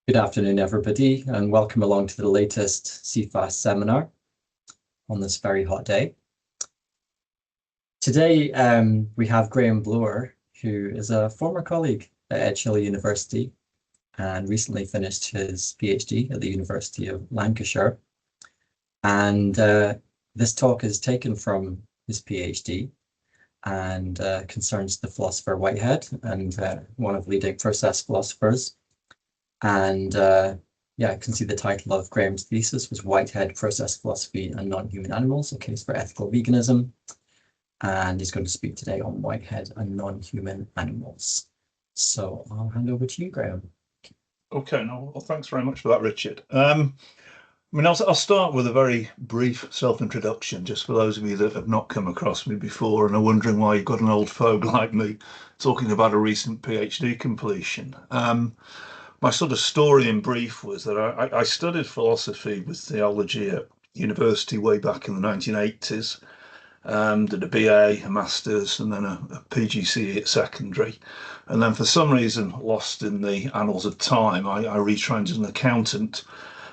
Good afternoon, everybody, and welcome along to the latest CfHAS seminar on this very hot day. Today, we have Graham Bloor, who is a former colleague at Edge Hill University and recently finished his PhD at the University of Lancashire. And this talk is taken from his PhD and concerns the philosopher Whitehead and one of the leading process philosophers. And yeah, I can see the title of Graham's thesis was Whitehead, Process Philosophy and Non-Human Animals, a Case for Ethical Veganism. And he's going to speak today on Whitehead and non-human animals. So I'll hand over to you, Graham. Okay, no, well, thanks very much for that, Richard. I'll start with a very brief self-introduction, just for those of you that have not come across me before and are wondering why you've got an old folk like me talking about a recent PhD completion. My sort of story in brief was that I studied philosophy with theology at university way back in the 1980s, did a BA, a master's, and then a PGCE at secondary. And then for some reason, lost in the annals of time, I retrained as an accountant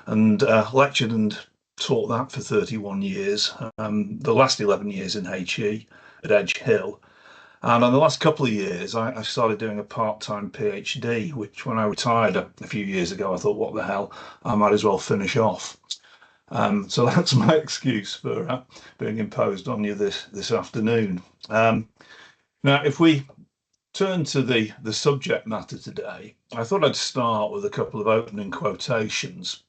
and lectured and taught that for 31 years, the last 11 years in HE at Edge Hill. And in the last couple of years, I started doing a part-time PhD, which when I retired a few years ago, I thought, what the hell, I might as well finish off. So that's my excuse for being imposed on you this afternoon. Now, if we turn to the subject matter today, I thought I'd start with a couple of opening quotations,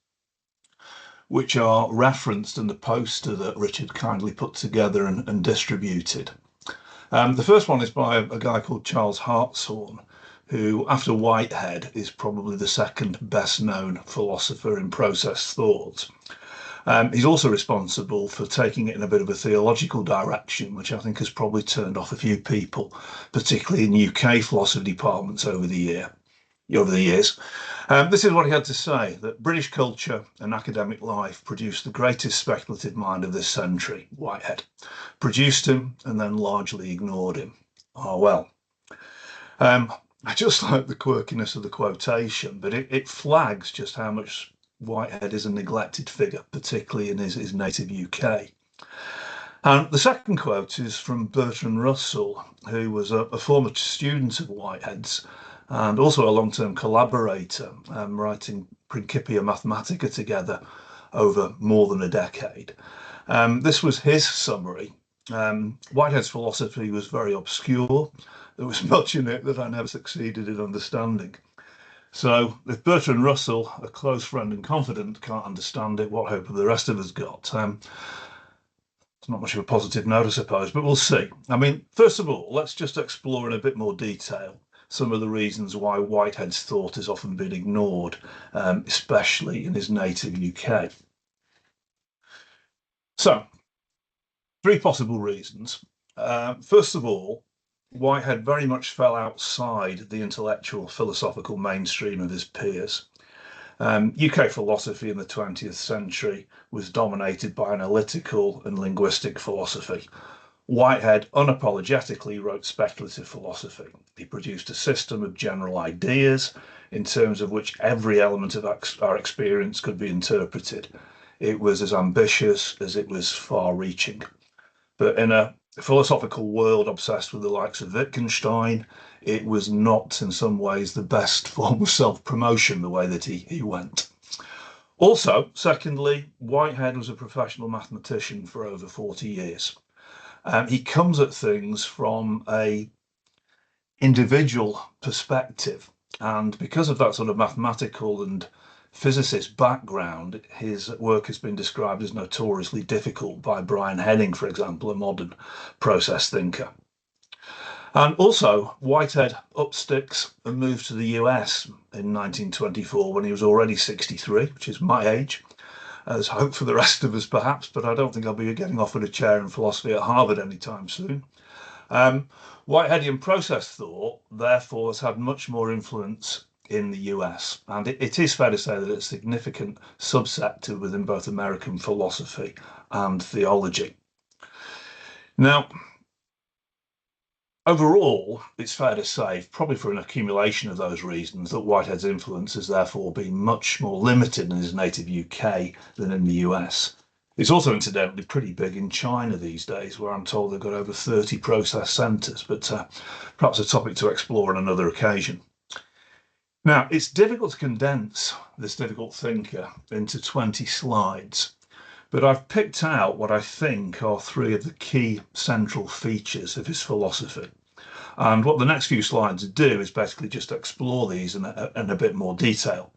which are referenced in the poster that Richard kindly put together and distributed. The first one is by a guy called Charles Hartshorne, who, after Whitehead, is probably the second best known philosopher in process thought. He's also responsible for taking it in a bit of a theological direction, which I think has probably turned off a few people, particularly in UK philosophy departments over the years. This is what he had to say, that British culture and academic life produced the greatest speculative mind of this century, Whitehead. Produced him and then largely ignored him. Oh, well. I just like the quirkiness of the quotation, but it flags just how much Whitehead is a neglected figure, particularly in his native UK. And the second quote is from Bertrand Russell, who was a former student of Whitehead's and also a long-term collaborator, writing Principia Mathematica together over more than a decade. This was his summary. Whitehead's philosophy was very obscure. There was much in it that I never succeeded in understanding. So if Bertrand Russell, a close friend and confidant, can't understand it, what hope have the rest of us got? It's not much of a positive note, I suppose, but we'll see. I mean, first of all, let's just explore in a bit more detail some of the reasons why Whitehead's thought has often been ignored, especially in his native UK. So, three possible reasons. First of all, Whitehead very much fell outside the intellectual philosophical mainstream of his peers. UK philosophy in the 20th century was dominated by analytical and linguistic philosophy. Whitehead unapologetically wrote speculative philosophy. He produced a system of general ideas in terms of which every element of our experience could be interpreted. It was as ambitious as it was far-reaching. But in a philosophical world obsessed with the likes of Wittgenstein, it was not in some ways the best form of self-promotion, the way that he went. Also, secondly, Whitehead was a professional mathematician for over 40 years. He comes at things from a individual perspective, and because of that sort of mathematical and physicist background, his work has been described as notoriously difficult by Brian Henning, for example, a modern process thinker. And also, Whitehead up sticks and moved to the US in 1924 when he was already 63, which is my age. There's hope for the rest of us, perhaps, but I don't think I'll be getting offered a chair in philosophy at Harvard anytime soon. Whiteheadian process thought, therefore, has had much more influence in the US, and it is fair to say that it's a significant subsector within both American philosophy and theology. Now, Overall, it's fair to say, probably for an accumulation of those reasons, that Whitehead's influence has therefore been much more limited in his native UK than in the US. It's also incidentally pretty big in China these days, where I'm told they've got over 30 process centres, but perhaps a topic to explore on another occasion. Now, it's difficult to condense this difficult thinker into 20 slides, but I've picked out what I think are three of the key central features of his philosophy. And what the next few slides do is basically just explore these in a bit more detail.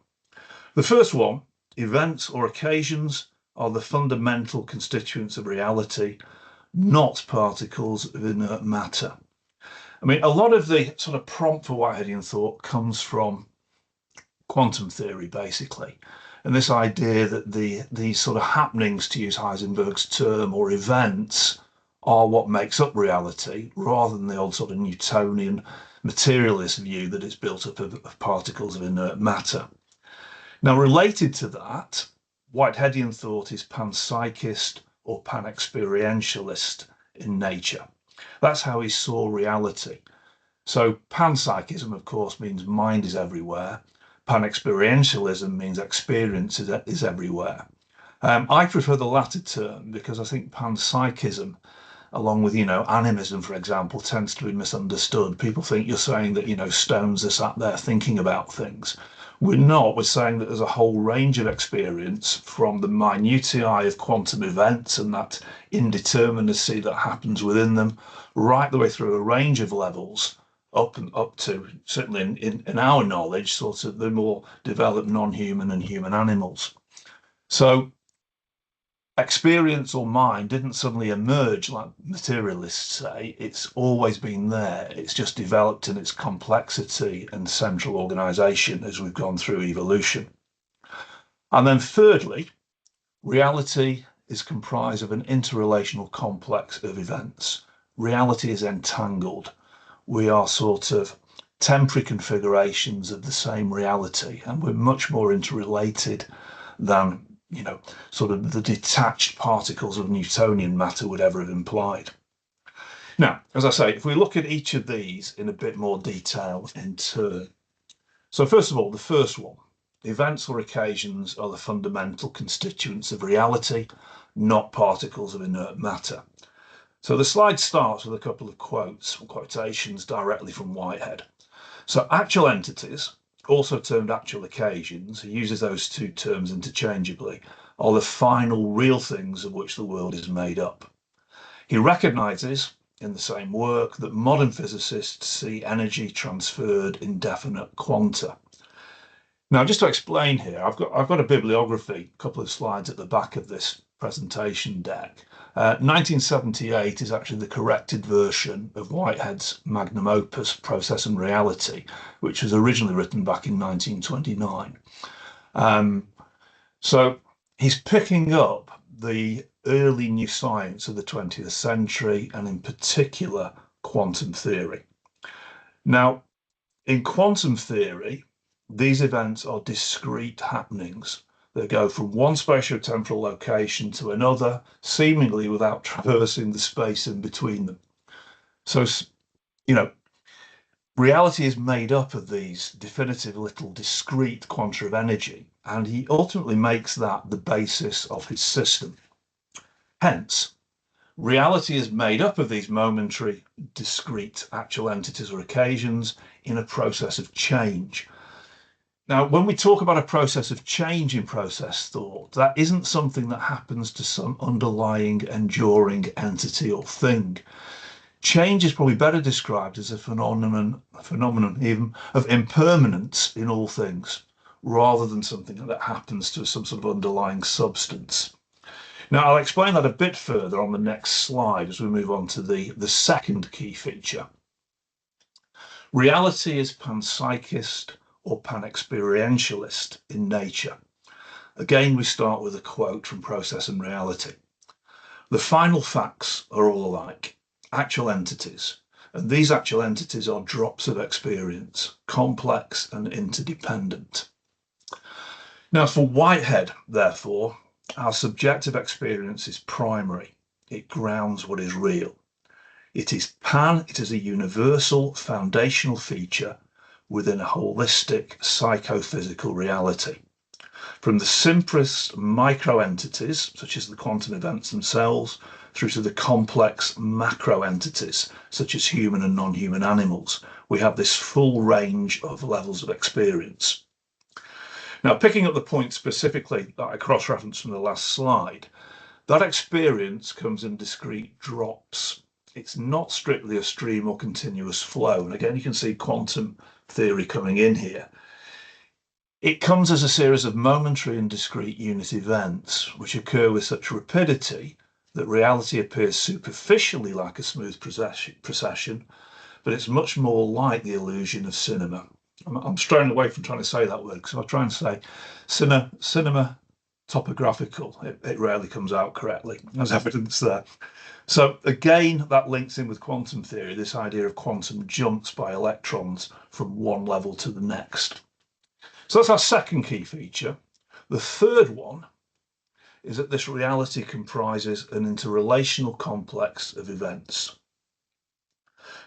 The first one, events or occasions are the fundamental constituents of reality, not particles of inert matter. I mean, a lot of the sort of prompt for Whiteheadian thought comes from quantum theory, basically. And this idea that these sort of happenings, to use Heisenberg's term, or events, are what makes up reality, rather than the old sort of Newtonian materialist view that it's built up of particles of inert matter. Now, related to that, Whiteheadian thought is panpsychist or panexperientialist in nature. That's how he saw reality. So panpsychism, of course, means mind is everywhere. Panexperientialism means experience is everywhere. I prefer the latter term because I think panpsychism, along with, animism, for example, tends to be misunderstood. People think you're saying that, stones are sat there thinking about things. We're not. We're saying that there's a whole range of experience, from the minutiae of quantum events and that indeterminacy that happens within them, right the way through a range of levels, up to, certainly in our knowledge, sort of the more developed non-human and human animals. So experience or mind didn't suddenly emerge like materialists say. It's always been there. It's just developed in its complexity and central organization as we've gone through evolution. And then thirdly, reality is comprised of an interrelational complex of events. Reality is entangled. We are sort of temporary configurations of the same reality, and we're much more interrelated than, sort of the detached particles of Newtonian matter would ever have implied. Now, as I say, if we look at each of these in a bit more detail in turn. So first of all, the first one, events or occasions are the fundamental constituents of reality, not particles of inert matter. So the slide starts with a couple of quotations directly from Whitehead. So actual entities, also termed actual occasions, he uses those two terms interchangeably, are the final real things of which the world is made up. He recognizes in the same work that modern physicists see energy transferred in definite quanta. Now, just to explain here, I've got a bibliography, a couple of slides at the back of this presentation deck. 1978 is actually the corrected version of Whitehead's magnum opus, Process and Reality, which was originally written back in 1929. So he's picking up the early new science of the 20th century, and in particular, quantum theory. Now, in quantum theory, these events are discrete happenings. They go from one spatio-temporal location to another, seemingly without traversing the space in between them. So, reality is made up of these definitive little discrete quanta of energy, and he ultimately makes that the basis of his system. Hence, reality is made up of these momentary, discrete actual entities or occasions in a process of change. Now, when we talk about a process of change in process thought, that isn't something that happens to some underlying, enduring entity or thing. Change is probably better described as a phenomenon even of impermanence in all things, rather than something that happens to some sort of underlying substance. Now, I'll explain that a bit further on the next slide as we move on to the second key feature. Reality is panpsychist or panexperientialist in nature. Again, we start with a quote from Process and Reality. The final facts are all alike, actual entities, and these actual entities are drops of experience, complex and interdependent. Now, for Whitehead, therefore, our subjective experience is primary. It grounds what is real. It is it is a universal foundational feature within a holistic psychophysical reality. From the simplest micro-entities, such as the quantum events themselves, through to the complex macro-entities, such as human and non-human animals, we have this full range of levels of experience. Now, picking up the point specifically that I cross-referenced from the last slide, that experience comes in discrete drops. It's not strictly a stream or continuous flow. And again, you can see quantum theory coming in here. It comes as a series of momentary and discrete unit events, which occur with such rapidity that reality appears superficially like a smooth procession, but it's much more like the illusion of cinema. I'm straying away from trying to say that word, because if I try and say cinema topographical, it rarely comes out correctly. There's evidence there. So again, that links in with quantum theory, this idea of quantum jumps by electrons from one level to the next. So that's our second key feature. The third one is that this reality comprises an interrelational complex of events.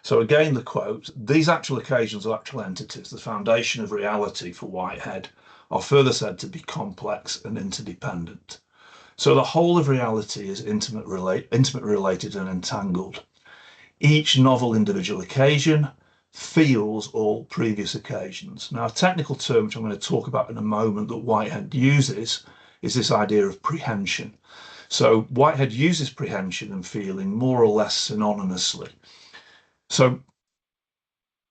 So again, the quote, these actual occasions or actual entities, the foundation of reality for Whitehead, are further said to be complex and interdependent. So the whole of reality is intimately related and entangled. Each novel individual occasion feels all previous occasions. Now, a technical term which I'm going to talk about in a moment that Whitehead uses is this idea of prehension. So Whitehead uses prehension and feeling more or less synonymously. So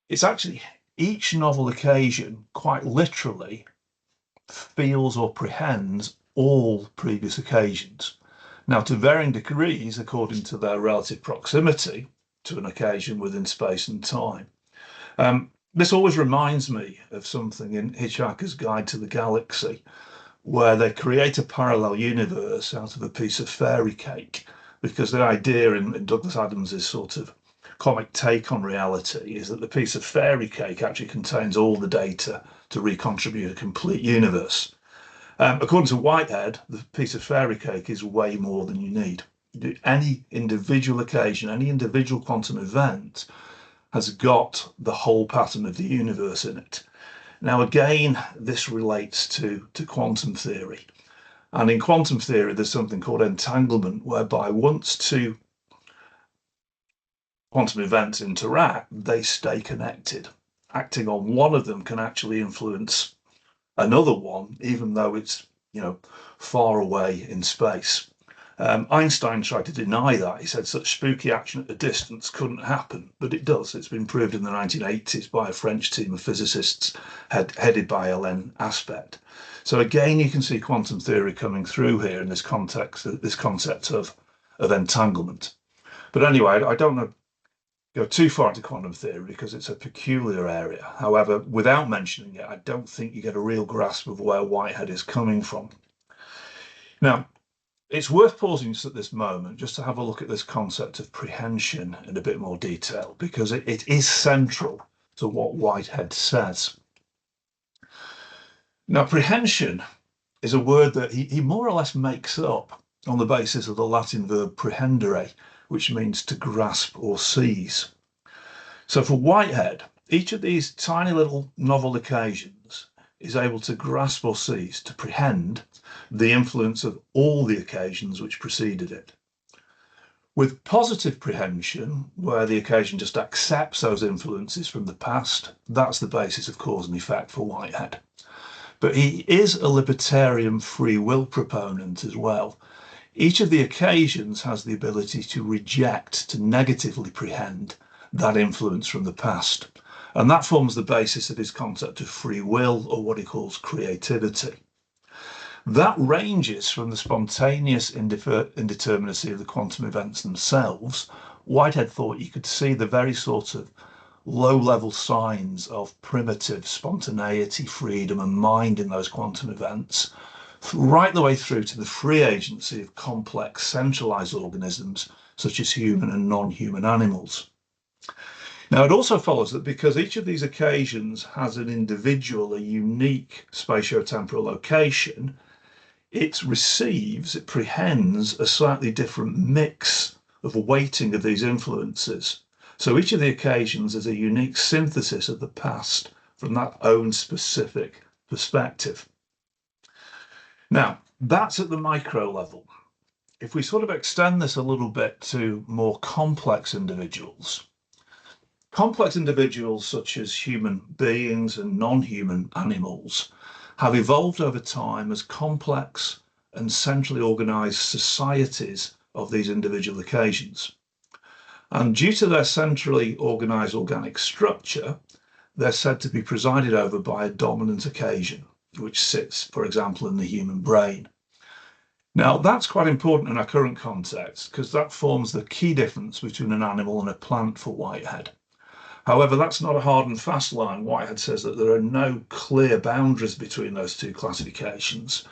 it's actually each novel occasion quite literally feels or prehends all previous occasions. Now, to varying degrees according to their relative proximity to an occasion within space and time. This always reminds me of something in Hitchhiker's Guide to the Galaxy, where they create a parallel universe out of a piece of fairy cake, because the idea in Douglas Adams's sort of comic take on reality is that the piece of fairy cake actually contains all the data to recontribute a complete universe. According to Whitehead, the piece of fairy cake is way more than you need. Any individual occasion, any individual quantum event has got the whole pattern of the universe in it. Now, again, this relates to quantum theory. And in quantum theory, there's something called entanglement, whereby once two quantum events interact, they stay connected. Acting on one of them can actually influence another one, even though it's, far away in space. Einstein tried to deny that. He said such spooky action at a distance couldn't happen, but it does. It's been proved in the 1980s by a French team of physicists headed by Alain Aspect. So again, you can see quantum theory coming through here in this context, this concept of entanglement. But anyway, I don't want to go too far into quantum theory because it's a peculiar area. However, without mentioning it, I don't think you get a real grasp of where Whitehead is coming from. Now, it's worth pausing just at this moment just to have a look at this concept of prehension in a bit more detail, because it is central to what Whitehead says. Now, prehension is a word that he more or less makes up on the basis of the Latin verb prehendere, which means to grasp or seize. So for Whitehead, each of these tiny little novel occasions is able to grasp or seize, to prehend the influence of all the occasions which preceded it. With positive prehension, where the occasion just accepts those influences from the past, that's the basis of cause and effect for Whitehead. But he is a libertarian free will proponent as well. Each of the occasions has the ability to reject, to negatively prehend that influence from the past. And that forms the basis of his concept of free will, or what he calls creativity. That ranges from the spontaneous indeterminacy of the quantum events themselves. Whitehead thought you could see the very sort of low-level signs of primitive spontaneity, freedom and mind in those quantum events, right the way through to the free agency of complex centralized organisms such as human and non-human animals. Now, it also follows that because each of these occasions has an individual, a unique spatio-temporal location, it prehends a slightly different mix of weighting of these influences. So each of the occasions is a unique synthesis of the past from that own specific perspective. Now, that's at the micro level. If we sort of extend this a little bit to more complex individuals such as human beings and non-human animals have evolved over time as complex and centrally organized societies of these individual occasions. And due to their centrally organized organic structure, they're said to be presided over by a dominant occasion, which sits, for example, in the human brain. Now, that's quite important in our current context because that forms the key difference between an animal and a plant for Whitehead. However, that's not a hard and fast line. Whitehead says that there are no clear boundaries between those two classifications,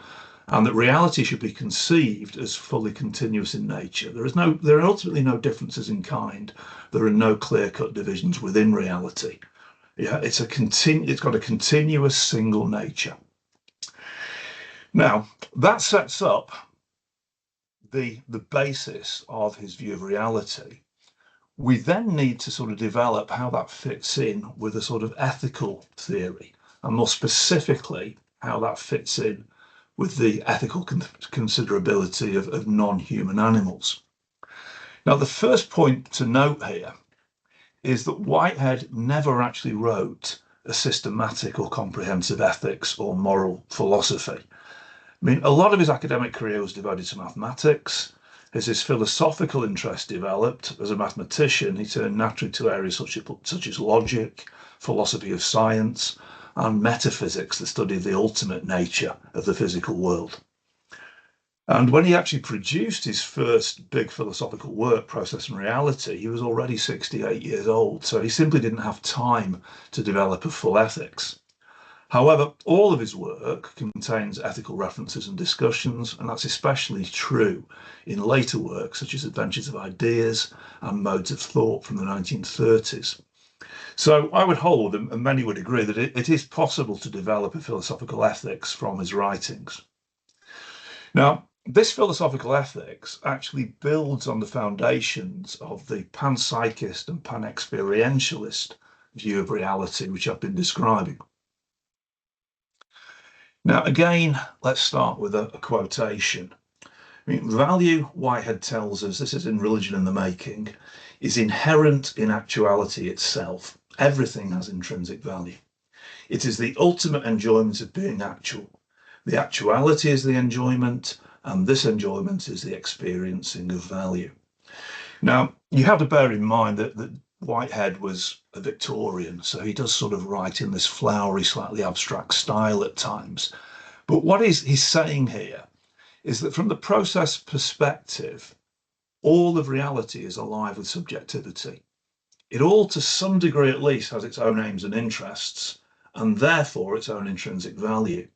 and that reality should be conceived as fully continuous in nature. There are ultimately no differences in kind. There are no clear-cut divisions within reality. Yeah, it's got a continuous single nature. Now, that sets up the basis of his view of reality. We then need to sort of develop how that fits in with a sort of ethical theory, and more specifically, how that fits in with the ethical considerability of non-human animals. Now, the first point to note here is that Whitehead never actually wrote a systematic or comprehensive ethics or moral philosophy. I mean, a lot of his academic career was devoted to mathematics. As his philosophical interest developed as a mathematician, he turned naturally to areas such as logic, philosophy of science, and metaphysics, the study of the ultimate nature of the physical world. And when he actually produced his first big philosophical work, Process and Reality, he was already 68 years old, so he simply didn't have time to develop a full ethics. However, all of his work contains ethical references and discussions, and that's especially true in later works such as Adventures of Ideas and Modes of Thought from the 1930s. So I would hold, and many would agree, that it is possible to develop a philosophical ethics from his writings. Now, this philosophical ethics actually builds on the foundations of the panpsychist and panexperientialist view of reality, which I've been describing. Now, again, let's start with a quotation. I mean, value, Whitehead tells us, this is in Religion in the Making, is inherent in actuality itself. Everything has intrinsic value. It is the ultimate enjoyment of being actual. The actuality is the enjoyment, and this enjoyment is the experiencing of value. Now, you have to bear in mind that Whitehead was a Victorian, so he does sort of write in this flowery, slightly abstract style at times. But what he's saying here is that from the process perspective, all of reality is alive with subjectivity. It all, to some degree at least, has its own aims and interests, and therefore its own intrinsic value.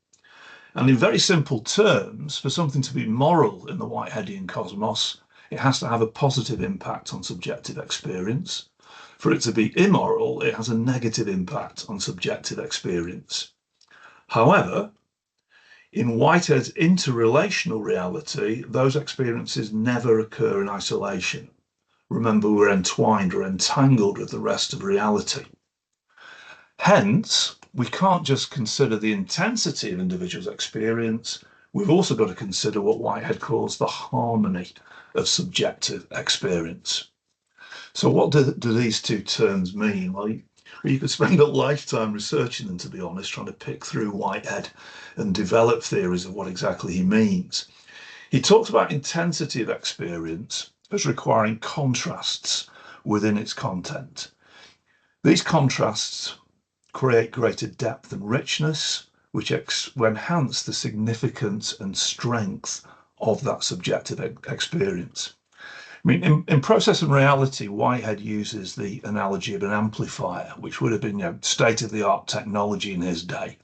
And in very simple terms, for something to be moral in the Whiteheadian cosmos, it has to have a positive impact on subjective experience. For it to be immoral, it has a negative impact on subjective experience. However, in Whitehead's interrelational reality, those experiences never occur in isolation. Remember, we're entwined or entangled with the rest of reality. Hence, we can't just consider the intensity of individuals' experience. We've also got to consider what Whitehead calls the harmony of subjective experience. So what do these two terms mean? Well, you could spend a lifetime researching them, to be honest, trying to pick through Whitehead and develop theories of what exactly he means. He talks about intensity of experience as requiring contrasts within its content. These contrasts create greater depth and richness, which enhance the significance and strength of that subjective experience. I mean, in Process and Reality, Whitehead uses the analogy of an amplifier, which would have been, state-of-the-art technology in his day.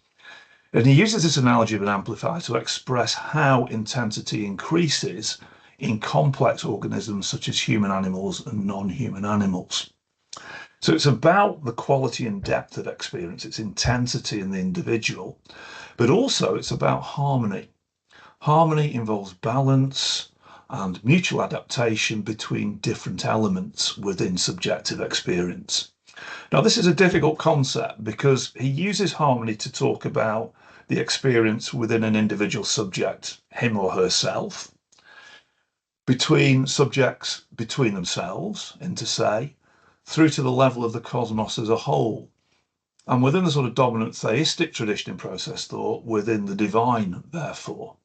And he uses this analogy of an amplifier to express how intensity increases in complex organisms such as human animals and non-human animals. So it's about the quality and depth of experience, its intensity in the individual, but also it's about harmony. Harmony involves balance, and mutual adaptation between different elements within subjective experience. Now, this is a difficult concept because he uses harmony to talk about the experience within an individual subject, him or herself, between subjects between themselves, inter se, through to the level of the cosmos as a whole, and within the sort of dominant theistic tradition in process thought, within the divine, therefore.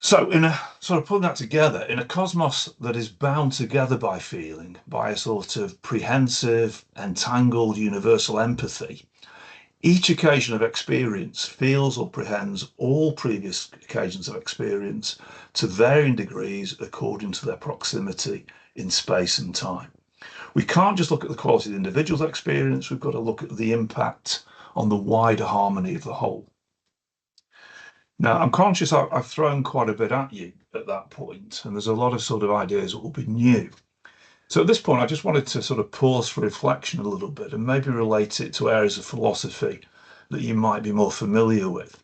So in a sort of putting that together, in a cosmos that is bound together by feeling, by a sort of prehensive, entangled, universal empathy, each occasion of experience feels or prehends all previous occasions of experience to varying degrees according to their proximity in space and time. We can't just look at the quality of the individual's experience, we've got to look at the impact on the wider harmony of the whole. Now, I'm conscious I've thrown quite a bit at you at that point, and there's a lot of sort of ideas that will be new. So at this point, I just wanted to sort of pause for reflection a little bit and maybe relate it to areas of philosophy that you might be more familiar with.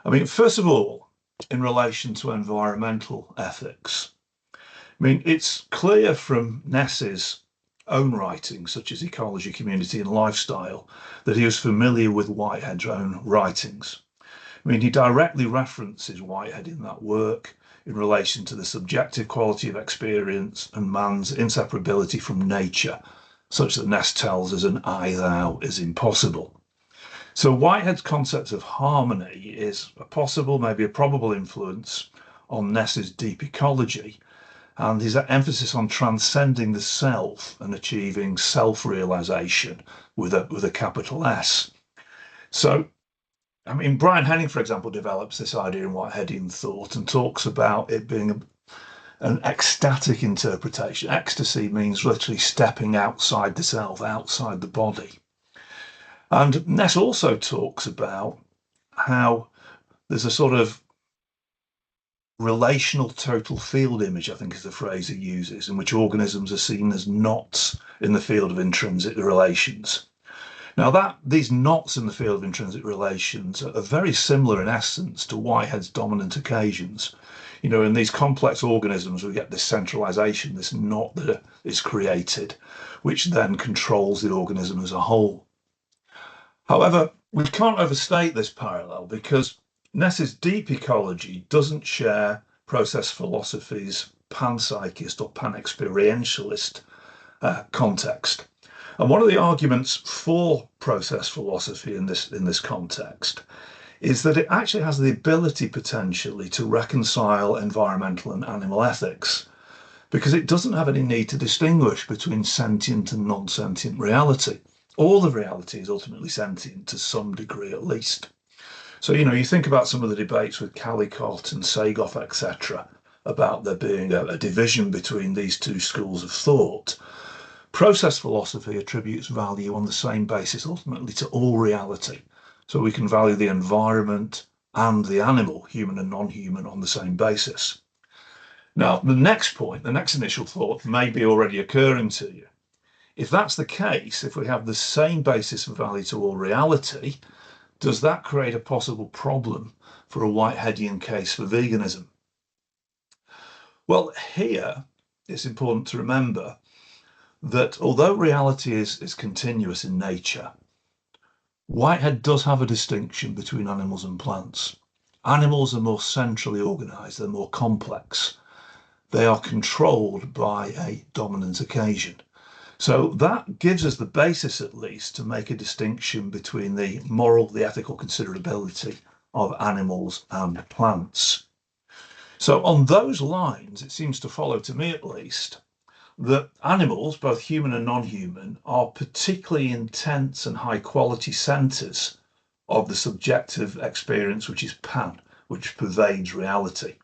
I mean, first of all, in relation to environmental ethics, I mean, it's clear from Ness's own writings, such as Ecology, Community and Lifestyle, that he was familiar with Whitehead's own writings. I mean, he directly references Whitehead in that work in relation to the subjective quality of experience and man's inseparability from nature, such that Ness tells us an I-thou is impossible. So Whitehead's concept of harmony is a possible, maybe a probable influence on Ness's deep ecology, and his emphasis on transcending the self and achieving self-realization with a capital S. So I mean, Brian Henning, for example, develops this idea in Whiteheadian thought and talks about it being an ecstatic interpretation. Ecstasy means literally stepping outside the self, outside the body. And Ness also talks about how there's a sort of relational total field image, I think is the phrase he uses, in which organisms are seen as knots in the field of intrinsic relations. Now, these knots in the field of intrinsic relations are very similar in essence to Whitehead's dominant occasions. You know, in these complex organisms, we get this centralization, this knot that is created, which then controls the organism as a whole. However, we can't overstate this parallel because Ness's deep ecology doesn't share process philosophy's panpsychist or panexperientialist context. And one of the arguments for process philosophy in this context is that it actually has the ability potentially to reconcile environmental and animal ethics, because it doesn't have any need to distinguish between sentient and non-sentient reality. All of reality is ultimately sentient to some degree at least. So, you know, you think about some of the debates with Callicott and Sagoff, etc., about there being a division between these two schools of thought. Process philosophy attributes value on the same basis ultimately to all reality. So we can value the environment and the animal, human and non-human, on the same basis. Now, the next point, the next initial thought may be already occurring to you. If that's the case, if we have the same basis of value to all reality, does that create a possible problem for a Whiteheadian case for veganism? Well, here it's important to remember that although reality is continuous in nature, Whitehead does have a distinction between animals and plants. Animals are more centrally organized, they're more complex. They are controlled by a dominant occasion. So that gives us the basis, at least, to make a distinction between the moral, the ethical considerability of animals and plants. So on those lines, it seems to follow, to me at least, that animals, both human and non-human, are particularly intense and high quality centers of the subjective experience, which is pan, which pervades reality.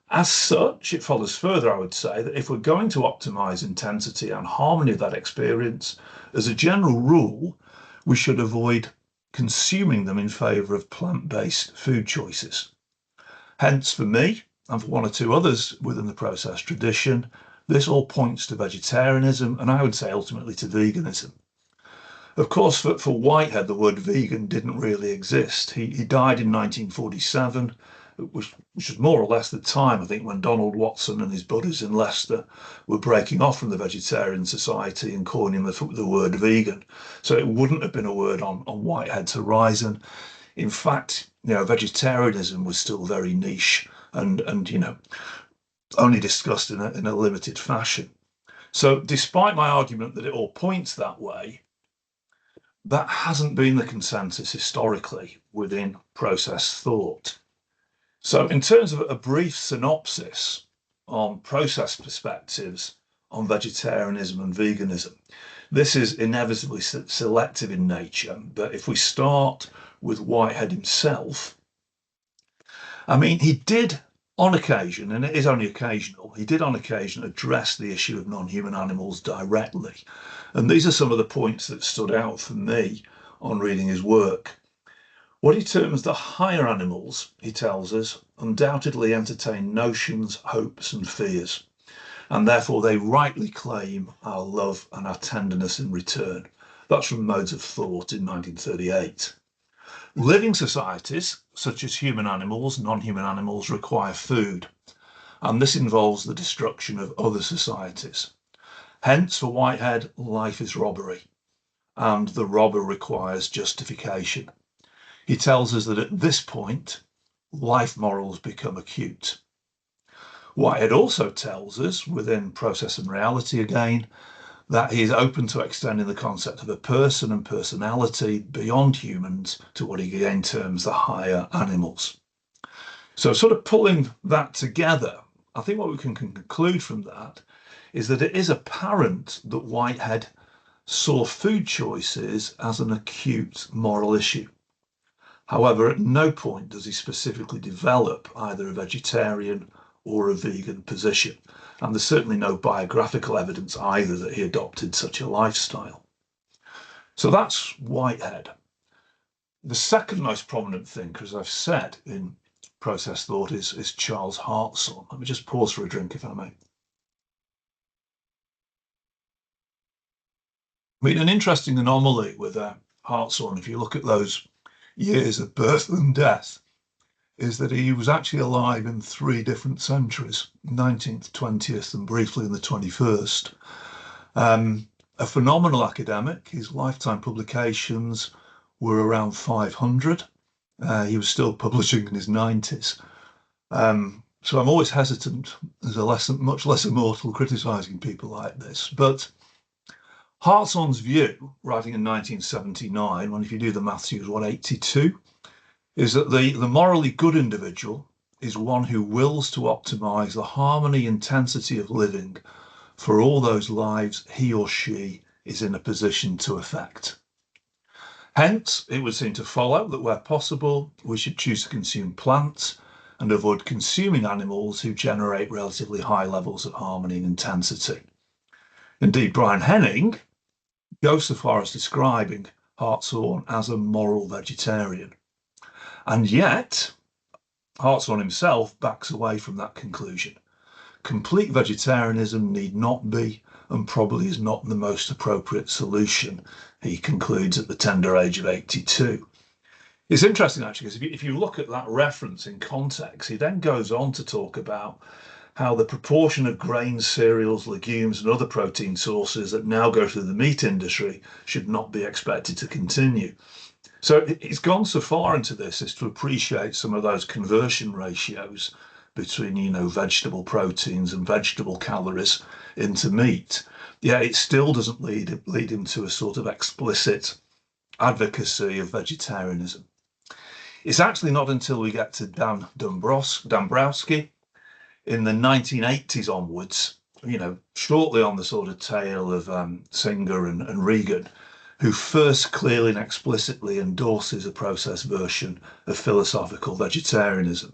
As such, it follows further, I would say, that if we're going to optimize intensity and harmony of that experience, as a general rule, we should avoid consuming them in favor of plant-based food choices. Hence, for me, and for one or two others within the process tradition, this all points to vegetarianism, and I would say ultimately to veganism. Of course, for Whitehead, the word vegan didn't really exist. He died in 1947, which was more or less the time, I think, when Donald Watson and his buddies in Leicester were breaking off from the Vegetarian Society and coining the word vegan. So it wouldn't have been a word on Whitehead's horizon. In fact, vegetarianism was still very niche and only discussed in a limited fashion. So despite my argument that it all points that way, that hasn't been the consensus historically within process thought. So in terms of a brief synopsis on process perspectives on vegetarianism and veganism, this is inevitably selective in nature. But if we start with Whitehead himself, I mean, he did on occasion, and it is only occasional, he did on occasion address the issue of non-human animals directly. And these are some of the points that stood out for me on reading his work. What he terms the higher animals, he tells us, undoubtedly entertain notions, hopes and fears, and therefore they rightly claim our love and our tenderness in return. That's from Modes of Thought in 1938. Living societies, such as human animals, non-human animals, require food, and this involves the destruction of other societies. Hence, for Whitehead, life is robbery, and the robber requires justification. He tells us that at this point, life morals become acute. Whitehead also tells us, within Process and Reality again, that he is open to extending the concept of a person and personality beyond humans to what he again terms the higher animals. So sort of pulling that together, I think what we can conclude from that is that it is apparent that Whitehead saw food choices as an acute moral issue. However, at no point does he specifically develop either a vegetarian or a vegan position. And there's certainly no biographical evidence either that he adopted such a lifestyle. So that's Whitehead. The second most prominent thinker, as I've said, in process thought is Charles Hartshorne. Let me just pause for a drink, if I may. I mean, an interesting anomaly with Hartshorne, if you look at those years of birth and death, is that he was actually alive in 3 different centuries, 19th, 20th, and briefly in the 21st. A phenomenal academic. His lifetime publications were around 500. He was still publishing in his 90s. So I'm always hesitant as a much less immortal criticising people like this. But Hartshorne's view, writing in 1979, when if you do the maths, he was 82, is that the morally good individual is one who wills to optimize the harmony intensity of living for all those lives he or she is in a position to affect. Hence, it would seem to follow that where possible, we should choose to consume plants and avoid consuming animals who generate relatively high levels of harmony and intensity. Indeed, Brian Henning goes so far as describing Hartshorne as a moral vegetarian. And yet, Hartshorne himself backs away from that conclusion. Complete vegetarianism need not be, and probably is not the most appropriate solution, he concludes at the tender age of 82. It's interesting, actually, because if you look at that reference in context, he then goes on to talk about how the proportion of grains, cereals, legumes, and other protein sources that now go through the meat industry should not be expected to continue. So he's gone so far into this as to appreciate some of those conversion ratios between, vegetable proteins and vegetable calories into meat. Yeah, it still doesn't lead him to a sort of explicit advocacy of vegetarianism. It's actually not until we get to Dan Dombrowski in the 1980s onwards, shortly on the sort of tail of Singer and Regan, who first clearly and explicitly endorses a process version of philosophical vegetarianism.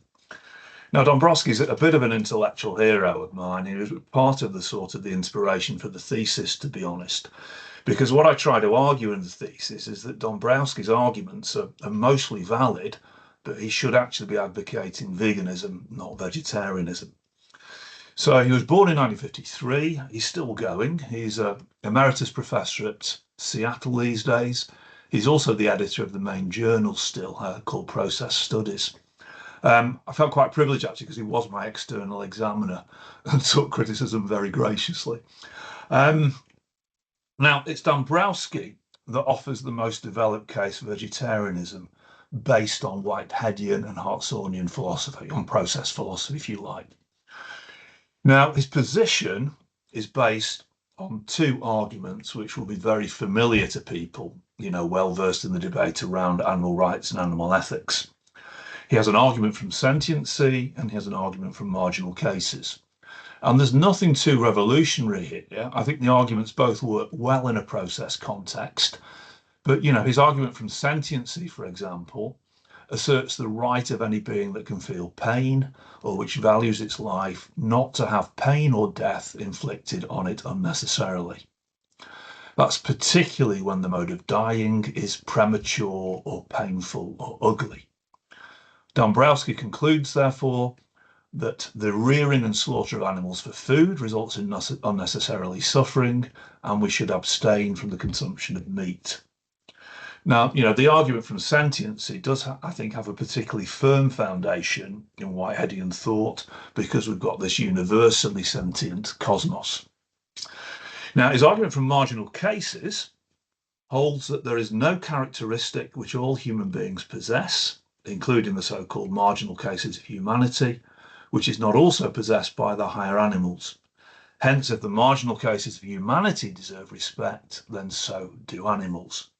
Now, Dombrowski's a bit of an intellectual hero of mine. He was part of the inspiration for the thesis, to be honest, because what I try to argue in the thesis is that Dombrowski's arguments are mostly valid, but he should actually be advocating veganism, not vegetarianism. So he was born in 1953. He's still going. He's an emeritus professor at Seattle these days. He's also the editor of the main journal still, called Process Studies. I felt quite privileged actually because he was my external examiner and took criticism very graciously. Now, it's Dombrowski that offers the most developed case for vegetarianism based on Whiteheadian and Hartsonian philosophy, on process philosophy, if you like. Now, his position is based on two arguments which will be very familiar to people, well versed in the debate around animal rights and animal ethics. He has an argument from sentiency and he has an argument from marginal cases. And there's nothing too revolutionary here. I think the arguments both work well in a process context. But, his argument from sentiency, for example, asserts the right of any being that can feel pain or which values its life not to have pain or death inflicted on it unnecessarily. That's particularly when the mode of dying is premature or painful or ugly. Dombrowski concludes, therefore, that the rearing and slaughter of animals for food results in unnecessarily suffering, and we should abstain from the consumption of meat. Now, the argument from sentiency does, I think, have a particularly firm foundation in Whiteheadian thought because we've got this universally sentient cosmos. Now, his argument from marginal cases holds that there is no characteristic which all human beings possess, including the so-called marginal cases of humanity, which is not also possessed by the higher animals. Hence, if the marginal cases of humanity deserve respect, then so do animals.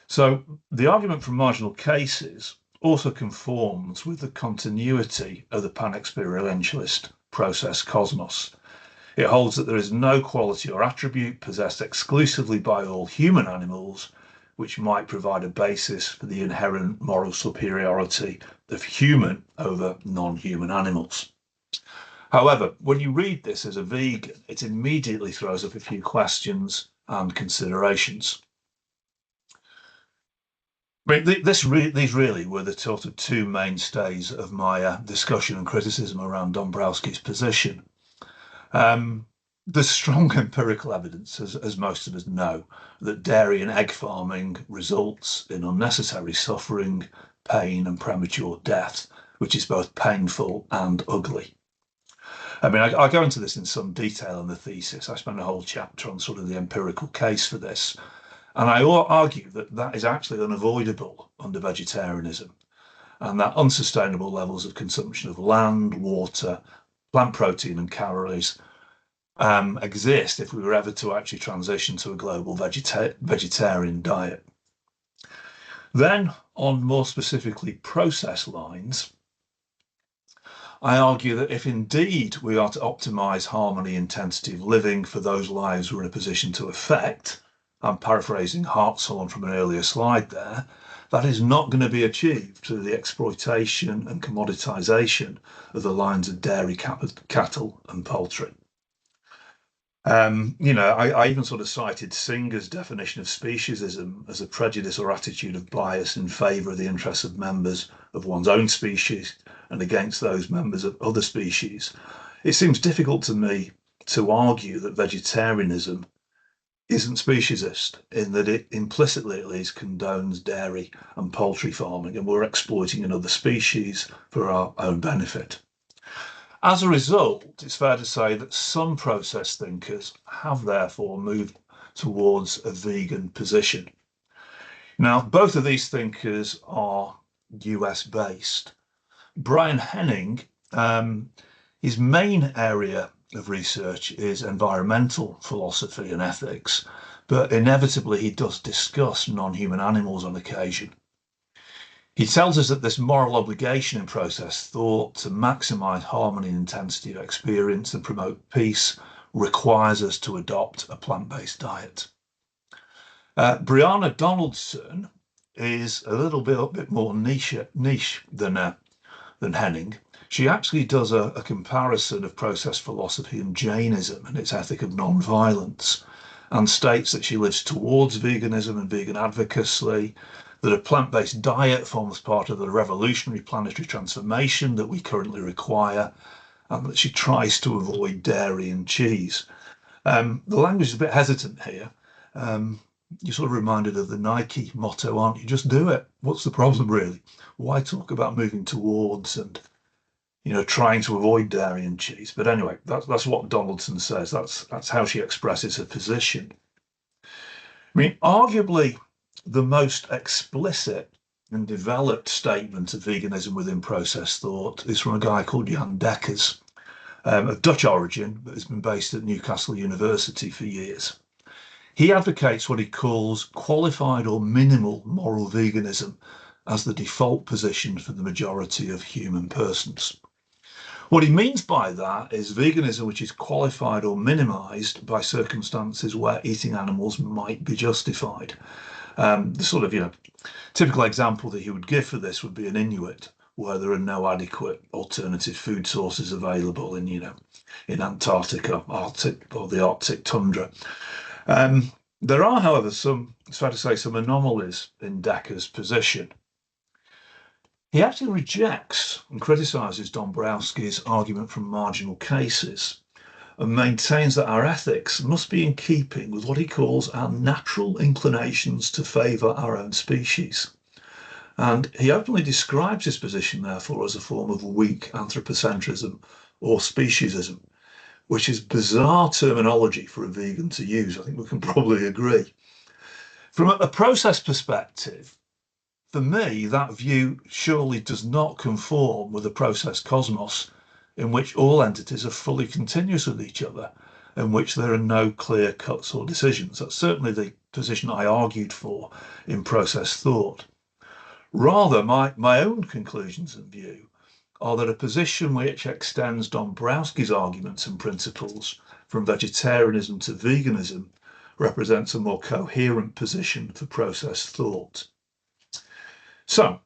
So the argument from marginal cases also conforms with the continuity of the pan-experientialist process cosmos. It holds that there is no quality or attribute possessed exclusively by all human animals which might provide a basis for the inherent moral superiority of human over non-human animals. However, when you read this as a vegan, it immediately throws up a few questions and considerations. These really were the sort of two mainstays of my discussion and criticism around Dombrowski's position. There's strong empirical evidence, as most of us know, that dairy and egg farming results in unnecessary suffering, pain, and premature death, which is both painful and ugly. I go into this in some detail in the thesis. I spend a whole chapter on sort of the empirical case for this. And I argue that that is actually unavoidable under vegetarianism, and that unsustainable levels of consumption of land, water, plant protein and calories exist if we were ever to actually transition to a global vegetarian diet. Then, on more specifically process lines, I argue that if indeed we are to optimize harmony intensity of living for those lives we're in a position to affect, I'm paraphrasing Hartshorne from an earlier slide there, that is not going to be achieved through the exploitation and commoditization of the lines of dairy, cattle and poultry. I even sort of cited Singer's definition of speciesism as a prejudice or attitude of bias in favour of the interests of members of one's own species and against those members of other species. It seems difficult to me to argue that vegetarianism isn't speciesist in that it implicitly at least condones dairy and poultry farming, and we're exploiting another species for our own benefit. As a result, it's fair to say that some process thinkers have therefore moved towards a vegan position. Now, both of these thinkers are US based. Brian Henning, his main area of research is environmental philosophy and ethics, but inevitably he does discuss non-human animals on occasion. He tells us that this moral obligation in process thought to maximize harmony and intensity of experience and promote peace requires us to adopt a plant-based diet. Brianna Donaldson is a little bit more niche than Henning. She actually does a comparison of process philosophy and Jainism and its ethic of non-violence, and states that she lives towards veganism and vegan advocacy, that a plant-based diet forms part of the revolutionary planetary transformation that we currently require, and that she tries to avoid dairy and cheese. The language is a bit hesitant here, you're sort of reminded of the Nike motto, aren't you? Just do it. What's the problem, really? Why talk about moving towards and, trying to avoid dairy and cheese? But anyway, that's what Donaldson says. That's how she expresses her position. I mean, arguably the most explicit and developed statement of veganism within processed thought is from a guy called Jan Dekkers, of Dutch origin, but has been based at Newcastle University for years. He advocates what he calls qualified or minimal moral veganism as the default position for the majority of human persons. What he means by that is veganism which is qualified or minimized by circumstances where eating animals might be justified. The sort of, typical example that he would give for this would be an Inuit, where there are no adequate alternative food sources available in Antarctica, Arctic, or the Arctic tundra. There are, however, it's fair to say, some anomalies in Dekker's position. He actually rejects and criticises Dombrowski's argument from marginal cases and maintains that our ethics must be in keeping with what he calls our natural inclinations to favour our own species. And he openly describes his position, therefore, as a form of weak anthropocentrism or speciesism, which is bizarre terminology for a vegan to use. I think we can probably agree. From a process perspective, for me, that view surely does not conform with a process cosmos in which all entities are fully continuous with each other, in which there are no clear cuts or decisions. That's certainly the position I argued for in process thought. Rather, my own conclusions and view are that a position which extends Dombrowski's arguments and principles from vegetarianism to veganism represents a more coherent position for process thought. So,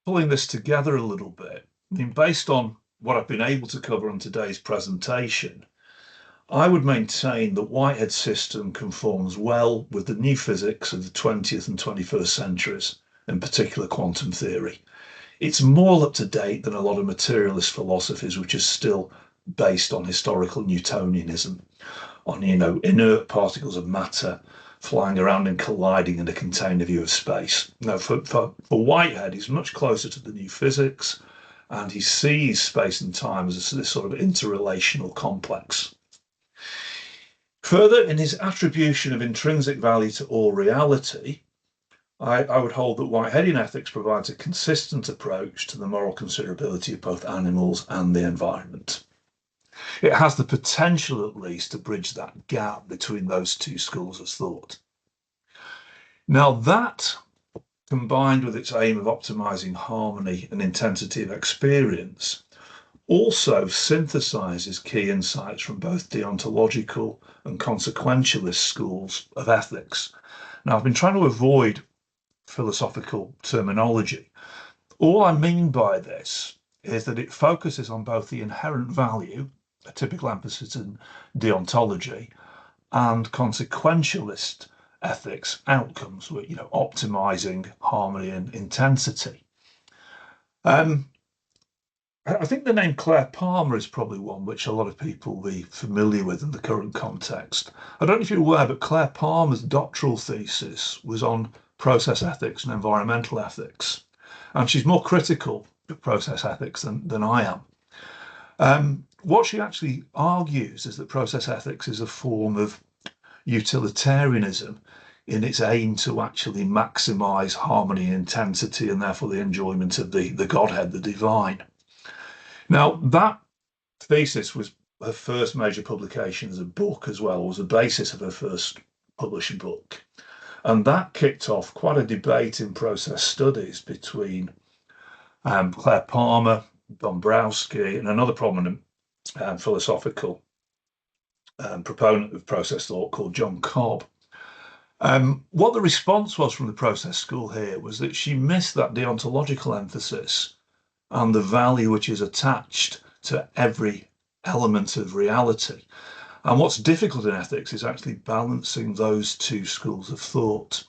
pulling this together a little bit, I mean, based on what I've been able to cover on today's presentation, I would maintain that Whitehead's system conforms well with the new physics of the 20th and 21st centuries, in particular quantum theory. It's more up to date than a lot of materialist philosophies, which are still based on historical Newtonianism, on, inert particles of matter flying around and colliding in a container view of space. No, for Whitehead, he's much closer to the new physics, and he sees space and time as this sort of interrelational complex. Further, in his attribution of intrinsic value to all reality, I would hold that Whiteheadian ethics provides a consistent approach to the moral considerability of both animals and the environment. It has the potential, at least, to bridge that gap between those two schools of thought. Now, that, combined with its aim of optimizing harmony and intensity of experience, also synthesizes key insights from both deontological and consequentialist schools of ethics. Now, I've been trying to avoid philosophical terminology. All I mean by this is that it focuses on both the inherent value, a typical emphasis in deontology, and consequentialist ethics outcomes, optimizing harmony and intensity. I think the name Claire Palmer is probably one which a lot of people will be familiar with in the current context. I don't know if you're aware, but Claire Palmer's doctoral thesis was on process ethics and environmental ethics. And she's more critical of process ethics than I am. What she actually argues is that process ethics is a form of utilitarianism in its aim to actually maximize harmony and intensity, and therefore the enjoyment of the Godhead, the divine. Now, that thesis was her first major publication as a book as well, was the basis of her first published book. And that kicked off quite a debate in process studies between Claire Palmer, Dombrowski, and another prominent philosophical proponent of process thought called John Cobb. What the response was from the process school here was that she missed that deontological emphasis and the value which is attached to every element of reality. And what's difficult in ethics is actually balancing those two schools of thought.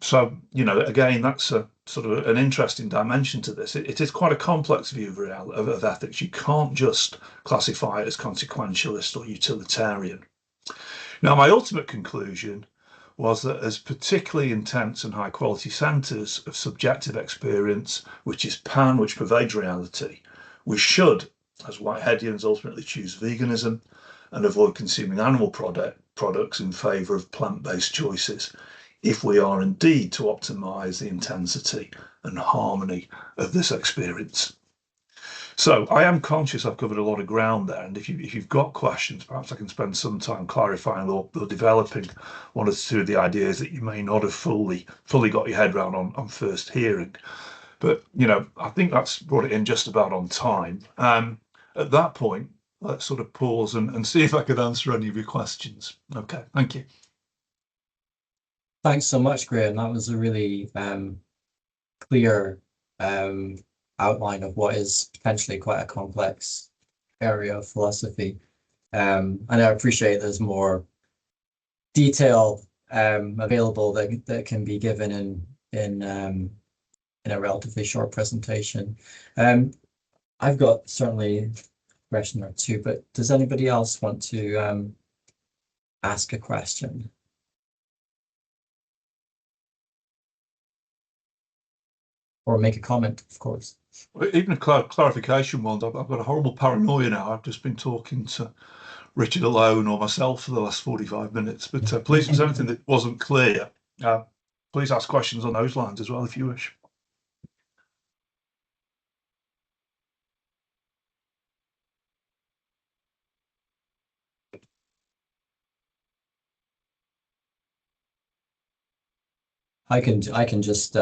So, again, that's a sort of an interesting dimension to this. It is quite a complex view of ethics. You can't just classify it as consequentialist or utilitarian. Now, my ultimate conclusion was that as particularly intense and high quality centres of subjective experience, which is pan, which pervades reality, we should, as Whiteheadians, ultimately choose veganism and avoid consuming animal products in favour of plant-based choices if we are indeed to optimise the intensity and harmony of this experience. So I am conscious I've covered a lot of ground there, and if you've got questions, perhaps I can spend some time clarifying or developing one or two of the ideas that you may not have fully got your head around on first hearing. But I think that's brought it in just about on time. At that point, let's sort of pause and see if I could answer any of your questions. Okay, thank you. Thanks so much, Graham. That was a really clear outline of what is potentially quite a complex area of philosophy. And I appreciate there's more detail available that can be given in a relatively short presentation. I've got certainly a question or two, but does anybody else want to ask a question? Or make a comment, of course. Even a clarification one. I've got a horrible paranoia now. I've just been talking to Richard alone or myself for the last 45 minutes. But please, if there's anything that wasn't clear, please ask questions on those lines as well if you wish. I can just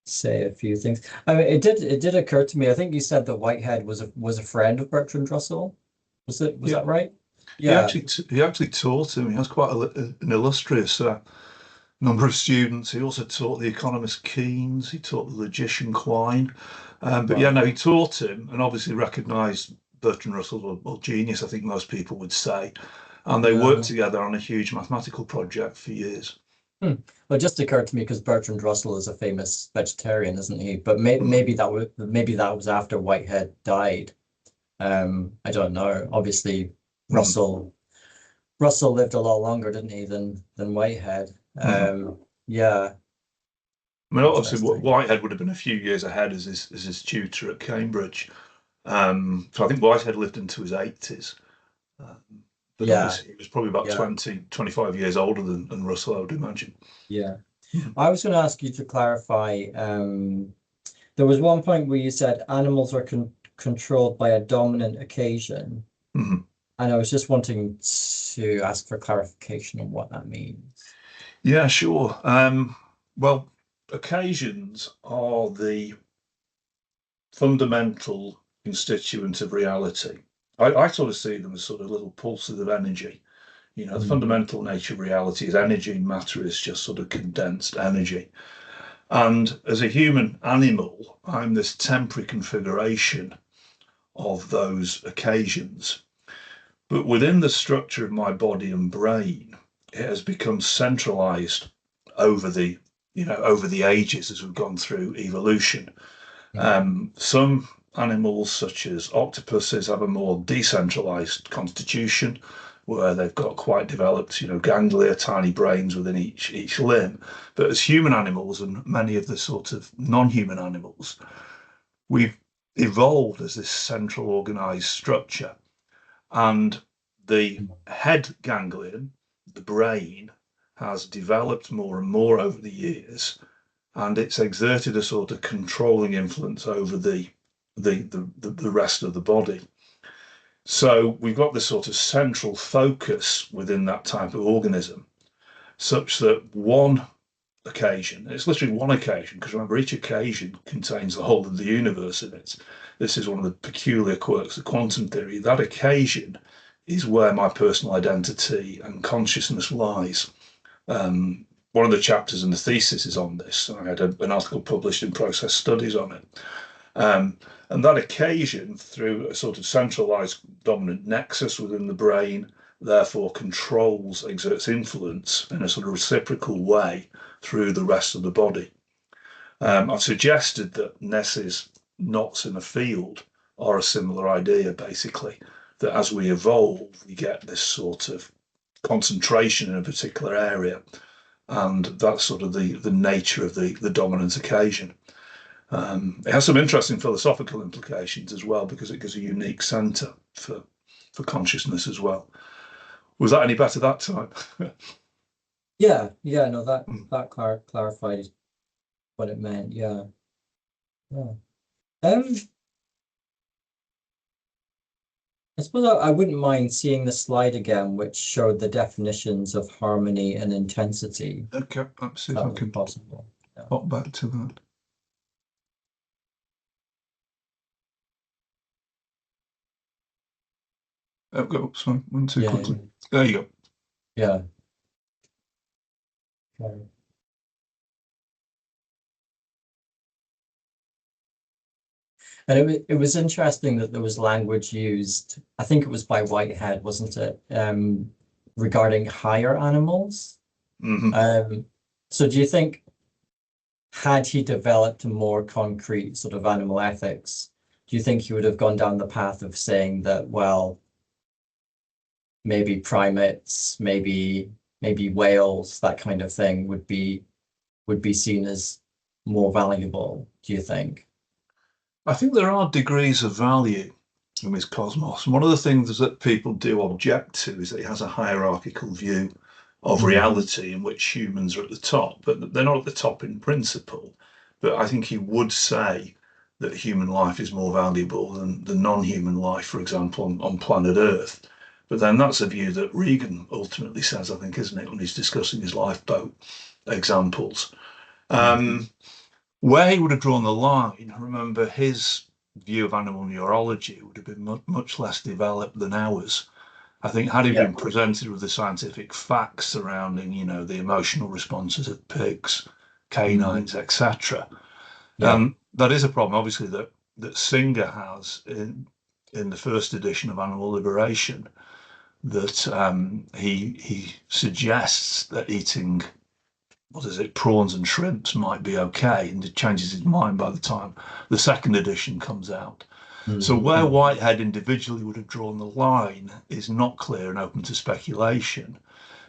say a few things. I mean, it did occur to me. I think you said that Whitehead was a friend of Bertrand Russell. Was that right? Yeah. He actually taught him. He has quite an illustrious number of students. He also taught the economist Keynes. He taught the logician Quine. But yeah, no, he taught him and obviously recognised Bertrand Russell, well, genius, I think most people would say. And they worked together on a huge mathematical project for years. Well, it just occurred to me because Bertrand Russell is a famous vegetarian, isn't he? But maybe that was after Whitehead died. I don't know. Obviously, Russell lived a lot longer, didn't he, than Whitehead? Yeah. I mean, obviously, Whitehead would have been a few years ahead as his tutor at Cambridge. So I think Whitehead lived into his 80s. But obviously he was probably about 20, 25 years older than Russell, I would imagine. Yeah. I was going to ask you to clarify. There was one point where you said animals are controlled by a dominant occasion. And I was just wanting to ask for clarification on what that means. Yeah, sure. Well, occasions are the fundamental constituent of reality. I sort of see them as sort of little pulses of energy. The fundamental nature of reality is energy, and matter is just sort of condensed energy. And as a human animal, I'm this temporary configuration of those occasions. But within the structure of my body and brain, it has become centralized over the ages as we've gone through evolution. Some animals, such as octopuses, have a more decentralized constitution where they've got quite developed, ganglia, tiny brains within each limb. But as human animals and many of the sort of non-human animals, we've evolved as this central organized structure. And the head ganglion, the brain, has developed more and more over the years, and it's exerted a sort of controlling influence over the rest of the body. So we've got this sort of central focus within that type of organism, such that one occasion, it's literally one occasion, because remember, each occasion contains the whole of the universe in it. This is one of the peculiar quirks of quantum theory. That occasion is where my personal identity and consciousness lies. One of the chapters in the thesis is on this. I had an article published in Process Studies on it. And that occasion, through a sort of centralized dominant nexus within the brain, therefore exerts influence in a sort of reciprocal way through the rest of the body. I've suggested that Ness's knots in a field are a similar idea, basically, that as we evolve, we get this sort of concentration in a particular area, and that's sort of the nature of the dominant occasion. It has some interesting philosophical implications as well, because it gives a unique centre for consciousness as well. Was that any better that time? Yeah, no, that clarified what it meant. Yeah. I suppose I wouldn't mind seeing the slide again, which showed the definitions of harmony and intensity. Okay, let's see if That I was can possible. Yeah. pop back to that. Oh, sorry, one too quickly. There you go. Yeah. Okay. And it was interesting that there was language used, I think it was by Whitehead, wasn't it? Regarding higher animals. So do you think, had he developed a more concrete sort of animal ethics, do you think he would have gone down the path of saying that, well, maybe primates, maybe whales, that kind of thing would be seen as more valuable, do you think? I think there are degrees of value in this cosmos. And one of the things that people do object to is that it has a hierarchical view of reality in which humans are at the top, but they're not at the top in principle. But I think he would say that human life is more valuable than non-human life, for example, on planet Earth. But then that's a view that Regan ultimately says, I think, isn't it, when he's discussing his lifeboat examples. Where he would have drawn the line, remember, his view of animal neurology would have been much less developed than ours. I think had he been presented with the scientific facts surrounding, the emotional responses of pigs, canines, etc., that is a problem, obviously, that Singer has in the first edition of Animal Liberation, that he suggests that eating prawns and shrimps might be okay, and it changes his mind by the time the second edition comes out. So where Whitehead individually would have drawn the line is not clear and open to speculation.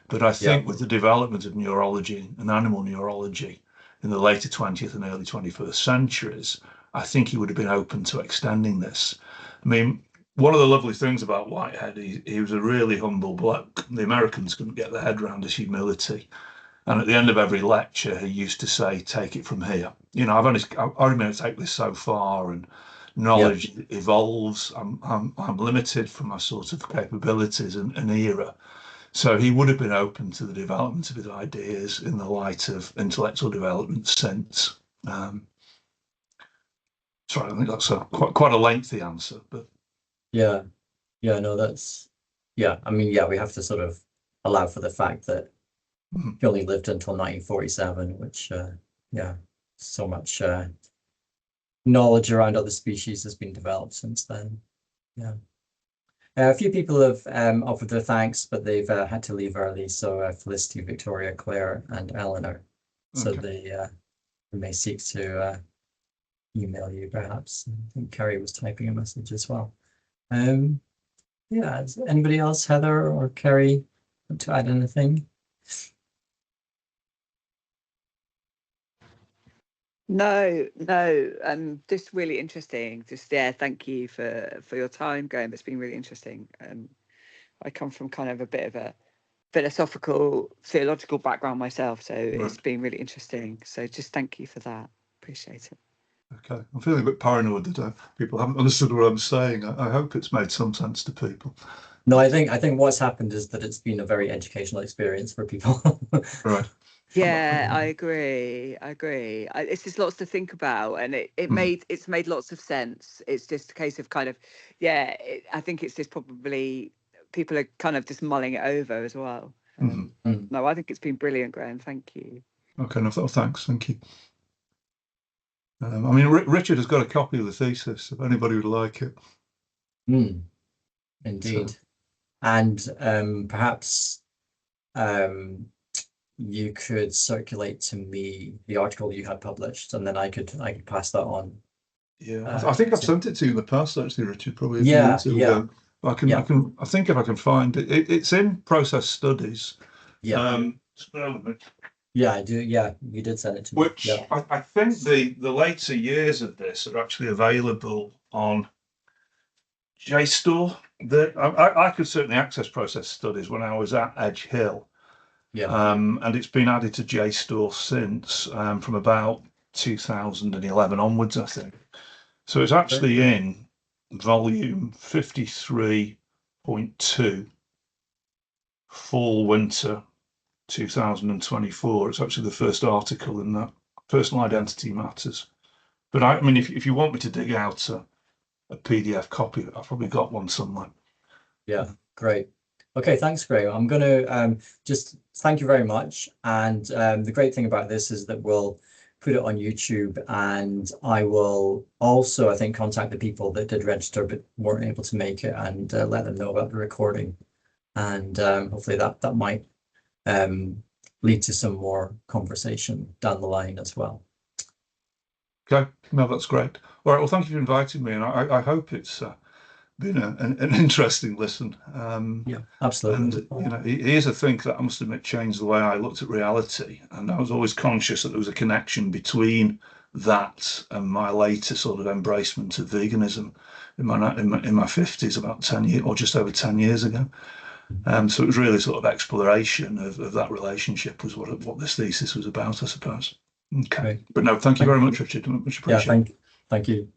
But I think with the development of neurology and animal neurology in the later 20th and early 21st centuries, I think he would have been open to extending this. I mean, one of the lovely things about Whitehead, he was a really humble bloke. The Americans couldn't get their head around his humility. And at the end of every lecture, he used to say, "Take it from here." I've only been able to take this so far, and knowledge evolves. I'm limited from my sort of capabilities and era. So he would have been open to the development of his ideas in the light of intellectual development since. Sorry, I think that's quite a lengthy answer, but no, that's I mean, we have to sort of allow for the fact that he only lived until 1947, which so much knowledge around other species has been developed since then. A few people have offered their thanks, but they've had to leave early. So Felicity, Victoria, Claire, and Eleanor. So they may seek to email you, perhaps. I think Kerry was typing a message as well. Is anybody else, Heather or Kerry, want to add anything? No. Just really interesting. Thank you for your time, Graham. It's been really interesting. I come from kind of a bit of a philosophical, theological background myself, so it's been really interesting. So just thank you for that. Appreciate it. Okay, I'm feeling a bit paranoid that people haven't understood what I'm saying. I hope it's made some sense to people. No, I think what's happened is that it's been a very educational experience for people. Right. Yeah, I agree. It's just lots to think about, and it's made lots of sense. It's just a case of kind of, I think it's just probably people are kind of just mulling it over as well. No, I think it's been brilliant, Graham. Thank you. Okay, no, thanks. Thank you. I mean, Richard has got a copy of the thesis if anybody would like it. Indeed. So. And perhaps you could circulate to me the article you had published, and then I could pass that on. Yeah, I think I've sent it to you in the past, actually, Richard. Probably. Yeah. I think if I can find it, it's in process studies. Yeah. Spare with me. Yeah, I do. Yeah, you did send it to me. Which Yeah. I think the later years of this are actually available on JSTOR. I could certainly access process studies when I was at Edge Hill. Yeah. And it's been added to JSTOR since, from about 2011 onwards, I think. So it's actually in volume 53.2, fall winter 2024. It's actually the first article in that, personal identity matters. But I mean, if you want me to dig out a PDF copy, I've probably got one somewhere. Yeah, great. Okay, thanks, Graham. I'm going to just thank you very much. And the great thing about this is that we'll put it on YouTube, and I will also, I think, contact the people that did register but weren't able to make it, and let them know about the recording. And hopefully that might lead to some more conversation down the line as well. Okay, no, that's great. All right, well, thank you for inviting me, and I hope it's been an interesting listen. Yeah, absolutely. And here's a thing that I must admit changed the way I looked at reality, and I was always conscious that there was a connection between that and my later sort of embracement of veganism in my 50s, about 10 years or just over 10 years ago. So it was really sort of exploration of that relationship was what this thesis was about, I suppose. Okay, but no, thank you very much, Richard. Much appreciated. Yeah, thank you.